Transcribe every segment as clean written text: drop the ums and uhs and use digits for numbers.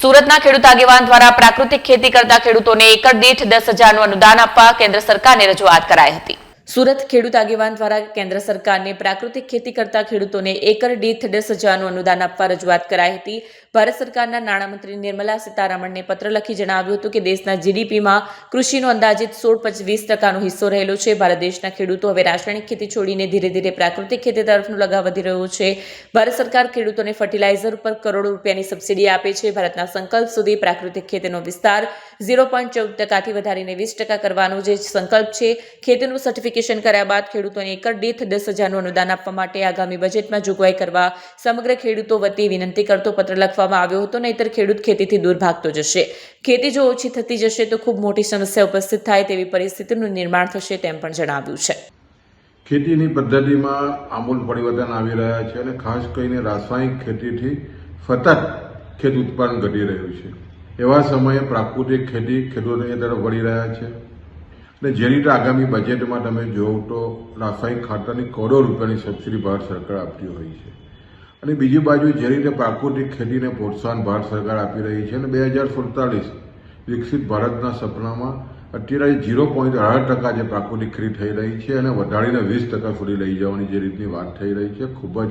સુરતના ખેડૂત આગેવાન દ્વારા પ્રાકૃતિક ખેતી કરતા ખેડૂતોને એકર દીઠ 10,000નું અનુદાન આપવા કેન્દ્ર સરકારને રજૂઆત કરાઈ હતી। સુરત ખેડૂત આગેવાન દ્વારા કેન્દ્ર સરકારને પ્રાકૃતિક ખેતી કરતા ખેડૂતોને એકર દીઠ 10,000નું અનુદાન આપવા રજૂઆત કરાઈ હતી। ભારત સરકારના નાણામંત્રી નિર્મલા સીતારામનને પત્ર લખી જણાવ્યું હતું કે દેશના જીડીપીમાં કૃષિનો અંદાજિત 16-20%નો હિસ્સો રહેલો છે। ભારત દેશના ખેડૂતો હવે રાસાયણિક ખેતી છોડીને ધીરે ધીરે પ્રાકૃતિક ખેતી તરફનો લગાવ વધી રહ્યો છે। ભારત સરકાર ખેડૂતોને ફર્ટિલાઇઝર ઉપર કરોડો રૂપિયાની સબસિડી આપે છે। ભારતના સંકલ્પ સુધી પ્રાકૃતિક ખેતીનો વિસ્તાર 0.14%થી વધારીને 20% કરવાનો જે સંકલ્પ છે। ખેતીનું સર્ટિફિકેશન કર્યા બાદ ખેડૂતોને એકર દીઠ 10,000નું અનુદાન આપવા માટે આગામી બજેટમાં જોગવાઈ કરવા સમગ્ર ખેડૂતો વતી વિનંતી કરતો પત્ર લખવામાં આવ્યો હતો। નહીંતર ખેડૂત ખેતીથી દૂર ભાગતો જશે। ખેતી જો ઓછી થતી જશે તો ખૂબ મોટી સમસ્યા ઉપસ્થિત થાય તેવી પરિસ્થિતિનું નિર્માણ થશે તેમ પણ જણાવ્યું છે। ખેતીની પદ્ધતિમાં આમૂલ પરિવર્તન આવી રહ્યા છે અને ખાસ કરીને રાસાયણિક ખેતીથી સતત ખેત ઉત્પાદન ઘટી રહ્યું છે। એવા સમયે પ્રાકૃતિક ખેતી ખેડૂતોની તરફ વળી રહ્યા છે અને જે રીતે આગામી બજેટમાં તમે જોવો તો રાસાયણિક ખાતરની કરોડો રૂપિયાની સબસિડી ભારત સરકાર આપતી હોય છે અને બીજી બાજુ જે રીતે પ્રાકૃતિક ખેતીને પ્રોત્સાહન ભારત સરકાર આપી રહી છે અને 2047 વિકસિત ભારતના સપનામાં અત્યારે 0.8% જે પ્રાકૃતિક ખેતી થઈ રહી છે અને વધારીને 20% સુધી લઈ જવાની જે રીતની વાત થઈ રહી છે ખૂબ જ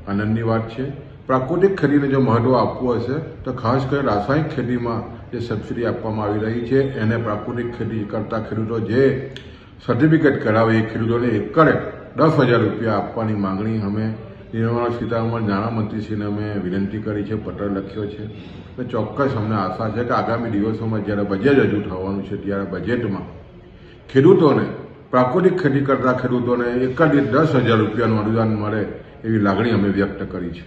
આનંદની વાત છે। પ્રાકૃતિક ખેતીને જો મહત્વ આપવું હશે તો ખાસ કરીને રાસાયણિક ખેતીમાં જે સબસિડી આપવામાં આવી રહી છે એને પ્રાકૃતિક ખેતી કરતા ખેડૂતો જે સર્ટિફિકેટ કરાવે એ ખેડૂતોને એકરે 10,000 રૂપિયા આપવાની માંગણી અમે નિર્મલા સીતારામન નાણામંત્રીશ્રીને અમે વિનંતી કરી છે, પત્ર લખ્યો છે અને ચોક્કસ અમને આશા છે કે આગામી દિવસોમાં જ્યારે બજેટ રજૂ થવાનું છે ત્યારે બજેટમાં ખેડૂતોને પ્રાકૃતિક ખેતી કરતા ખેડૂતોને એકર દીઠ 10,000 રૂપિયાનું અનુદાન મળે એવી લાગણી અમે વ્યક્ત કરી છે।